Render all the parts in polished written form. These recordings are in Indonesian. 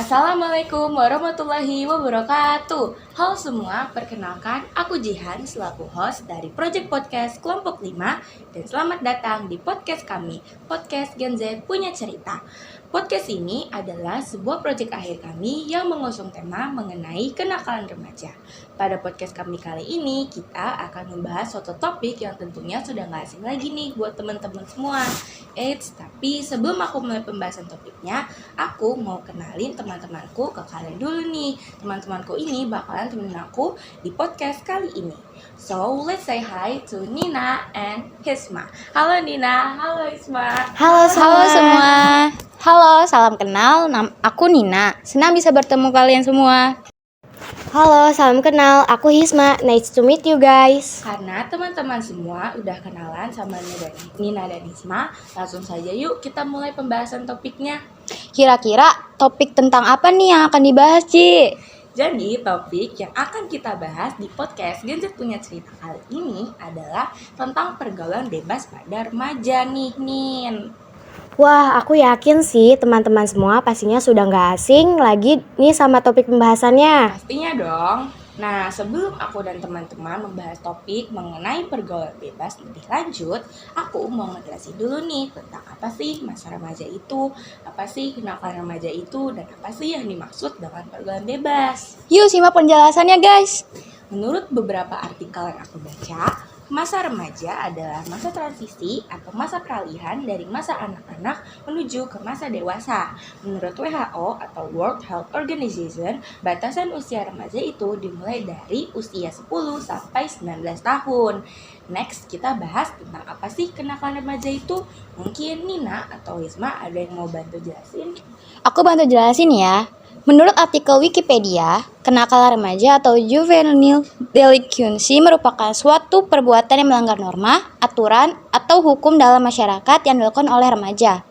Assalamualaikum warahmatullahi wabarakatuh. Halo semua, perkenalkan aku Jihan selaku host dari Project Podcast Kelompok 5 dan selamat datang di podcast kami, Podcast Gen Z Punya Cerita. Podcast ini adalah sebuah proyek akhir kami yang mengusung tema mengenai kenakalan remaja. Pada podcast kami kali ini, kita akan membahas suatu topik yang tentunya sudah gak asing lagi nih buat teman-teman semua. Tapi sebelum aku mulai pembahasan topiknya, aku mau kenalin teman-temanku ke kalian dulu nih. Teman-temanku ini bakalan temenin aku di podcast kali ini. So, let's say hi to Nina and Hisma. Halo Nina, halo Hisma. Halo semua. Halo, salam kenal. Aku Nina. Senang bisa bertemu kalian semua. Halo, salam kenal. Aku Hisma. Nice to meet you guys. Karena teman-teman semua udah kenalan sama Nina dan Hisma, langsung saja yuk kita mulai pembahasan topiknya. Kira-kira topik tentang apa nih yang akan dibahas, Ci? Jadi topik yang akan kita bahas di podcast Gen Z Punya Cerita kali ini adalah tentang pergaulan bebas pada remaja nih, Nin. Wah, aku yakin sih teman-teman semua pastinya sudah gak asing lagi nih sama topik pembahasannya. Pastinya dong. Nah, sebelum aku dan teman-teman membahas topik mengenai pergaulan bebas lebih lanjut, aku mau ngejelasin dulu nih tentang apa sih masa remaja itu, apa sih kenakalan remaja itu, dan apa sih yang dimaksud dengan pergaulan bebas. Yuk simak penjelasannya, guys. Menurut beberapa artikel yang aku baca, masa remaja adalah masa transisi atau masa peralihan dari masa anak-anak menuju ke masa dewasa. Menurut WHO atau World Health Organization, batasan usia remaja itu dimulai dari usia 10 sampai 19 tahun. Next, kita bahas tentang apa sih kenakalan remaja itu. Mungkin Nina atau Wisma ada yang mau bantu jelasin? Aku bantu jelasin ya. Menurut artikel Wikipedia, kenakalan remaja atau juvenile delinquency merupakan suatu perbuatan yang melanggar norma, aturan, atau hukum dalam masyarakat yang dilakukan oleh remaja.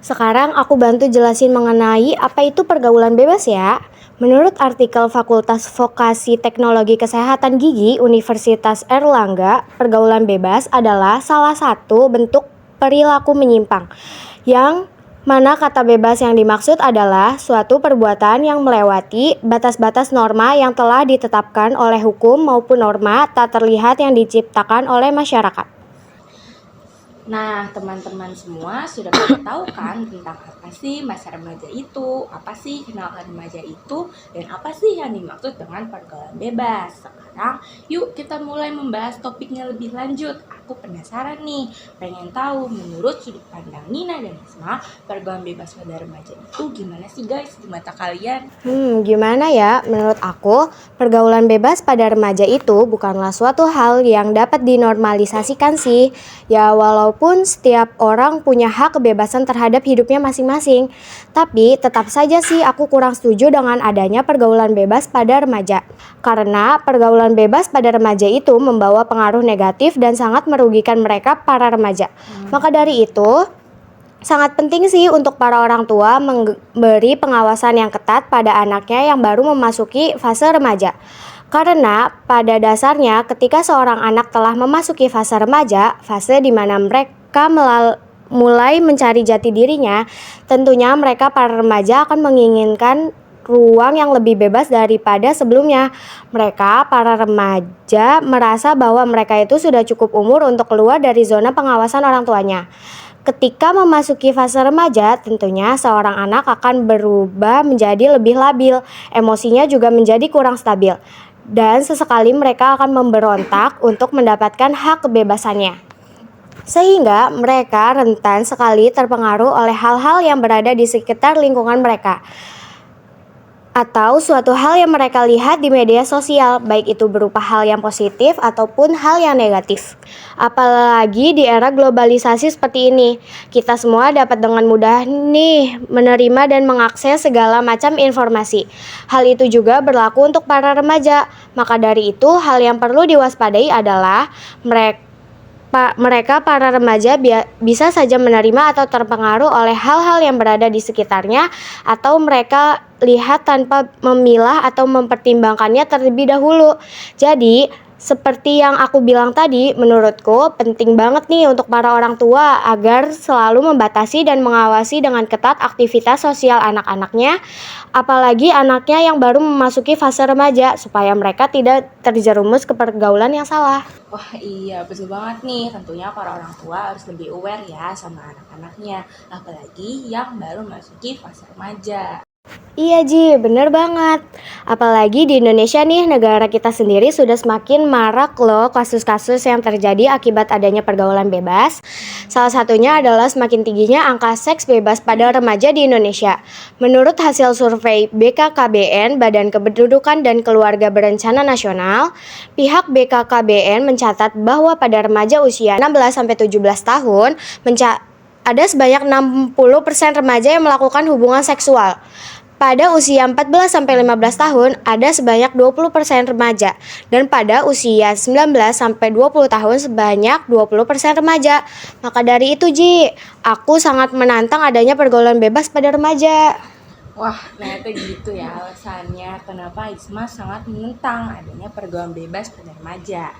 Sekarang aku bantu jelasin mengenai apa itu pergaulan bebas ya. Menurut artikel Fakultas Vokasi Teknologi Kesehatan Gigi Universitas Erlangga, pergaulan bebas adalah salah satu bentuk perilaku menyimpang yang mana kata bebas yang dimaksud adalah suatu perbuatan yang melewati batas-batas norma yang telah ditetapkan oleh hukum maupun norma tak terlihat yang diciptakan oleh masyarakat. Nah, teman-teman semua sudah pada tahu kan tentang apa sih masa remaja itu, apa sih kenakalan remaja itu, dan apa sih yang dimaksud dengan pergaulan bebas. Sekarang, yuk kita mulai membahas topiknya lebih lanjut. Aku penasaran nih, pengen tahu menurut sudut pandang Nina dan Isma, pergaulan bebas pada remaja itu gimana sih guys di mata kalian? Gimana ya? Menurut aku, pergaulan bebas pada remaja itu bukanlah suatu hal yang dapat dinormalisasikan sih. Ya walaupun setiap orang punya hak kebebasan terhadap hidupnya masing-masing, tapi tetap saja sih aku kurang setuju dengan adanya pergaulan bebas pada remaja. Karena pergaulan bebas pada remaja itu membawa pengaruh negatif dan sangat merugikan mereka para remaja. Maka dari itu, sangat penting sih untuk para orang tua memberi pengawasan yang ketat pada anaknya yang baru memasuki fase remaja. Karena pada dasarnya ketika seorang anak telah memasuki fase remaja, fase di mana mereka mulai mencari jati dirinya, tentunya mereka para remaja akan menginginkan ruang yang lebih bebas daripada sebelumnya. Mereka para remaja merasa bahwa mereka itu sudah cukup umur untuk keluar dari zona pengawasan orang tuanya. Ketika memasuki fase remaja, tentunya seorang anak akan berubah menjadi lebih labil, emosinya juga menjadi kurang stabil, dan sesekali mereka akan memberontak untuk mendapatkan hak kebebasannya. Sehingga mereka rentan sekali terpengaruh oleh hal-hal yang berada di sekitar lingkungan mereka, atau suatu hal yang mereka lihat di media sosial, baik itu berupa hal yang positif ataupun hal yang negatif. Apalagi di era globalisasi seperti ini, kita semua dapat dengan mudah nih menerima dan mengakses segala macam informasi. Hal itu juga berlaku untuk para remaja. Maka dari itu, hal yang perlu diwaspadai adalah mereka para remaja bisa saja menerima atau terpengaruh oleh hal-hal yang berada di sekitarnya, atau mereka lihat tanpa memilah atau mempertimbangkannya terlebih dahulu. Jadi Seperti yang aku bilang tadi, menurutku penting banget nih untuk para orang tua agar selalu membatasi dan mengawasi dengan ketat aktivitas sosial anak-anaknya, apalagi anaknya yang baru memasuki fase remaja, supaya mereka tidak terjerumus ke pergaulan yang salah. Wah iya betul banget nih, tentunya para orang tua harus lebih aware ya sama anak-anaknya, apalagi yang baru masuki fase remaja. Iya Ji, bener banget. Apalagi di Indonesia nih, negara kita sendiri sudah semakin marak loh kasus-kasus yang terjadi akibat adanya pergaulan bebas. Salah satunya adalah semakin tingginya angka seks bebas pada remaja di Indonesia. Menurut hasil survei BKKBN, Badan Kependudukan dan Keluarga Berencana Nasional, pihak BKKBN mencatat bahwa pada remaja usia 16-17 tahun, ada sebanyak 60% remaja yang melakukan hubungan seksual. Pada usia 14-15 tahun, ada sebanyak 20% remaja. Dan pada usia 19-20 tahun, sebanyak 20% remaja. Maka dari itu, Ji, aku sangat menantang adanya pergaulan bebas pada remaja. Wah, ternyata gitu ya alasannya kenapa Isma sangat menentang adanya pergaulan bebas pada remaja.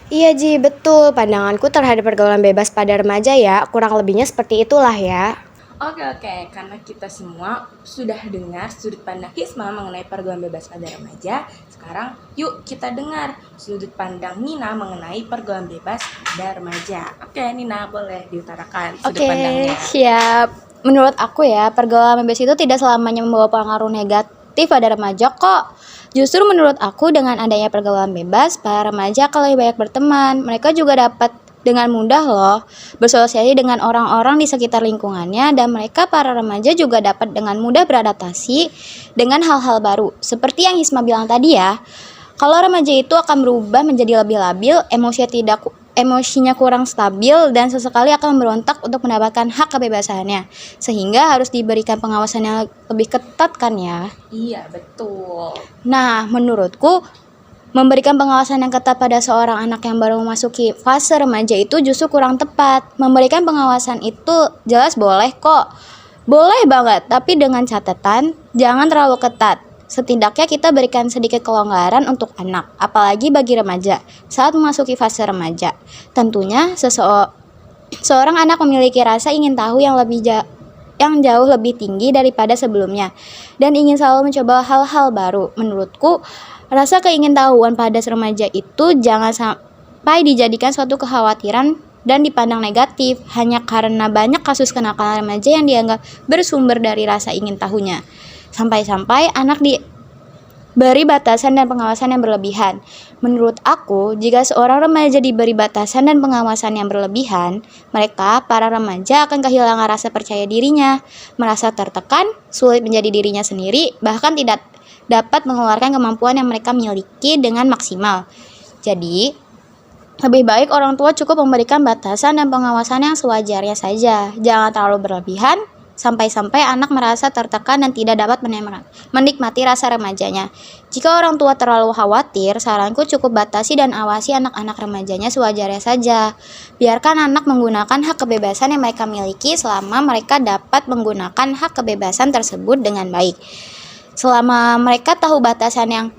Iya, Ji, betul. Pandanganku terhadap pergaulan bebas pada remaja ya, kurang lebihnya seperti itulah ya. Oke, karena kita semua sudah dengar sudut pandang Hisma mengenai pergaulan bebas pada remaja, sekarang yuk kita dengar sudut pandang Nina mengenai pergaulan bebas pada remaja. Oke, Nina boleh diutarakan sudut pandangnya. Siap. Menurut aku ya, pergaulan bebas itu tidak selamanya membawa pengaruh negatif pada remaja kok. Justru menurut aku dengan adanya pergaulan bebas, para remaja akan lebih banyak berteman. Mereka juga dapat dengan mudah loh bersosialisasi dengan orang-orang di sekitar lingkungannya, dan mereka para remaja juga dapat dengan mudah beradaptasi dengan hal-hal baru. Seperti yang Hisma bilang tadi ya, kalau remaja itu akan berubah menjadi lebih labil, emosinya kurang stabil, dan sesekali akan memberontak untuk mendapatkan hak kebebasannya, sehingga harus diberikan pengawasan yang lebih ketat kan ya. Iya, betul. Nah, menurutku memberikan pengawasan yang ketat pada seorang anak yang baru memasuki fase remaja itu justru kurang tepat. Memberikan pengawasan itu jelas boleh kok. Boleh banget, tapi dengan catatan jangan terlalu ketat. Setidaknya kita berikan sedikit kelonggaran untuk anak, apalagi bagi remaja saat memasuki fase remaja. Tentunya seorang anak memiliki rasa ingin tahu yang jauh lebih tinggi daripada sebelumnya, dan ingin selalu mencoba hal-hal baru. Menurutku, rasa keingintahuan pada remaja itu jangan sampai dijadikan suatu kekhawatiran dan dipandang negatif hanya karena banyak kasus kenakalan remaja yang dianggap bersumber dari rasa ingin tahunya. Sampai-sampai anak diberi batasan dan pengawasan yang berlebihan. Menurut aku, jika seorang remaja diberi batasan dan pengawasan yang berlebihan, mereka, para remaja, akan kehilangan rasa percaya dirinya, merasa tertekan, sulit menjadi dirinya sendiri, bahkan tidak dapat mengeluarkan kemampuan yang mereka miliki dengan maksimal. Jadi, lebih baik orang tua cukup memberikan batasan dan pengawasan yang sewajarnya saja. Jangan terlalu berlebihan, sampai-sampai anak merasa tertekan dan tidak dapat menikmati rasa remajanya. Jika orang tua terlalu khawatir, saranku cukup batasi dan awasi anak-anak remajanya sewajarnya saja. Biarkan anak menggunakan hak kebebasan yang mereka miliki selama mereka dapat menggunakan hak kebebasan tersebut dengan baik. Selama mereka tahu batasan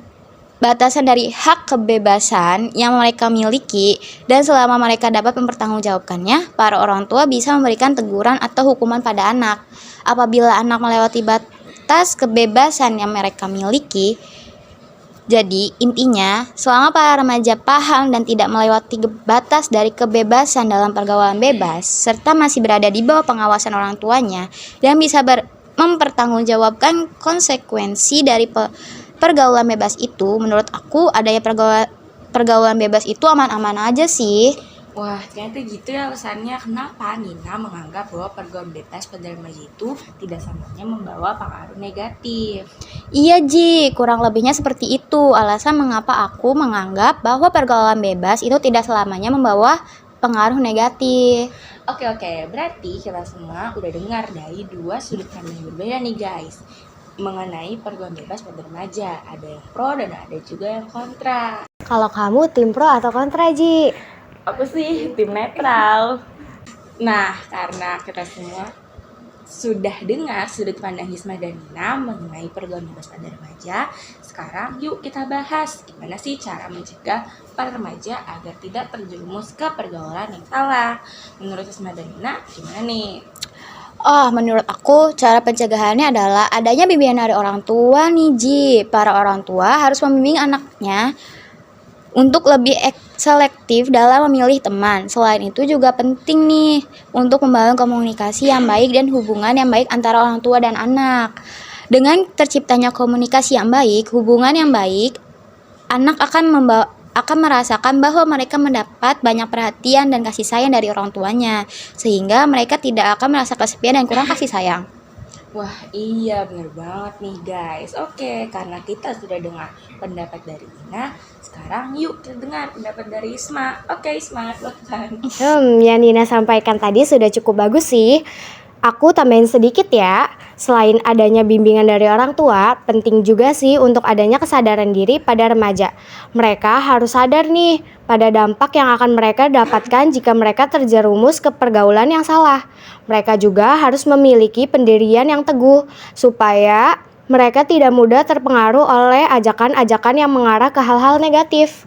dari hak kebebasan yang mereka miliki, dan selama mereka dapat mempertanggungjawabkannya, para orang tua bisa memberikan teguran atau hukuman pada anak. Apabila anak melewati batas kebebasan yang mereka miliki. Jadi, intinya, selama para remaja paham dan tidak melewati batas dari kebebasan dalam pergaulan bebas, serta masih berada di bawah pengawasan orang tuanya, dan bisa mempertanggungjawabkan konsekuensi dari pergaulan bebas itu, menurut aku adanya pergaulan bebas itu aman-aman aja sih. Wah, ternyata gitu ya alasannya kenapa Nina menganggap bahwa pergaulan bebas pada remaja itu tidak selamanya membawa pengaruh negatif. Iya Ji, kurang lebihnya seperti itu alasan mengapa aku menganggap bahwa pergaulan bebas itu tidak selamanya membawa pengaruh negatif. Oke, berarti kita semua udah dengar dari dua sudut pandang yang berbeda nih guys mengenai pergaulan bebas pada remaja. Ada yang pro dan ada juga yang kontra. Kalau kamu tim pro atau kontra, Ji? Aku sih tim netral. Nah, karena kita semua sudah dengar sudut pandang Hisma dan Nina mengenai pergaulan bebas pada remaja. Sekarang yuk kita bahas gimana sih cara mencegah para remaja agar tidak terjerumus ke pergaulan yang salah. Menurut Hisma dan Nina gimana nih? Menurut aku cara pencegahannya adalah adanya bimbingan dari orang tua nih Ji. Para orang tua harus membimbing anaknya untuk lebih selektif dalam memilih teman. Selain itu juga penting nih untuk membangun komunikasi yang baik dan hubungan yang baik antara orang tua dan anak. Dengan terciptanya komunikasi yang baik, hubungan yang baik, anak akan merasakan bahwa mereka mendapat banyak perhatian dan kasih sayang dari orang tuanya, sehingga mereka tidak akan merasa kesepian dan kurang kasih sayang. Wah iya bener banget nih guys. Oke, karena kita sudah dengar pendapat dari Nina, sekarang yuk kita dengar pendapat dari Isma. Oke Isma, silakan. Yang Nina sampaikan tadi sudah cukup bagus sih. Aku tambahin sedikit ya. Selain adanya bimbingan dari orang tua, penting juga sih untuk adanya kesadaran diri pada remaja. Mereka harus sadar nih pada dampak yang akan mereka dapatkan jika mereka terjerumus ke pergaulan yang salah. Mereka juga harus memiliki pendirian yang teguh supaya mereka tidak mudah terpengaruh oleh ajakan-ajakan yang mengarah ke hal-hal negatif.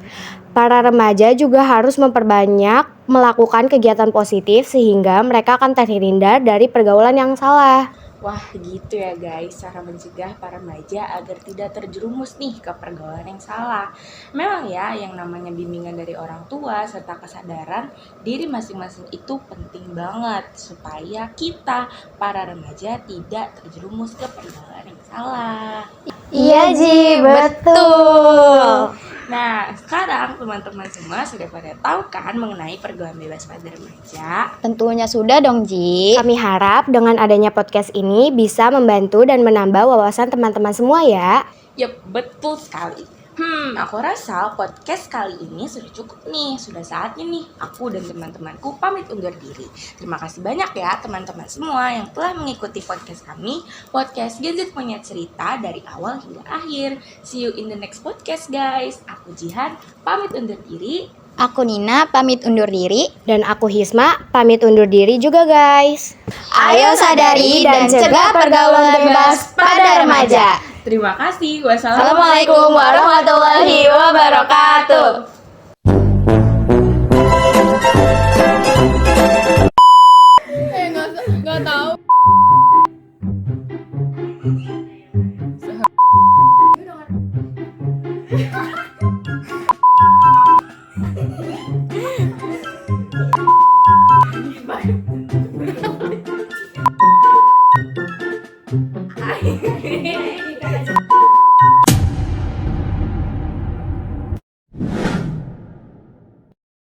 Para remaja juga harus memperbanyak melakukan kegiatan positif sehingga mereka akan terhindar dari pergaulan yang salah. Wah gitu ya guys, cara mencegah para remaja agar tidak terjerumus nih ke pergaulan yang salah. Memang ya, yang namanya bimbingan dari orang tua serta kesadaran diri masing-masing itu penting banget supaya kita para remaja tidak terjerumus ke pergaulan yang salah. Iya Ji, betul. Nah, sekarang teman-teman semua sudah pada tahu kan mengenai pergaulan bebas pada remaja? Tentunya sudah dong Ji. Kami harap dengan adanya podcast ini bisa membantu dan menambah wawasan teman-teman semua ya. Yap, betul sekali. Aku rasa podcast kali ini sudah cukup nih. Sudah saatnya nih aku dan teman-temanku pamit undur diri. Terima kasih banyak ya teman-teman semua yang telah mengikuti podcast kami. Podcast Gen Z Punya Cerita dari awal hingga akhir. See you in the next podcast guys. Aku Jihan, pamit undur diri. Aku Nina, pamit undur diri. Dan aku Hisma, pamit undur diri juga guys. Ayo sadari dan cegah pergaulan bebas pada remaja. Terima kasih. Wassalamualaikum Assalamualaikum warahmatullahi wabarakatuh.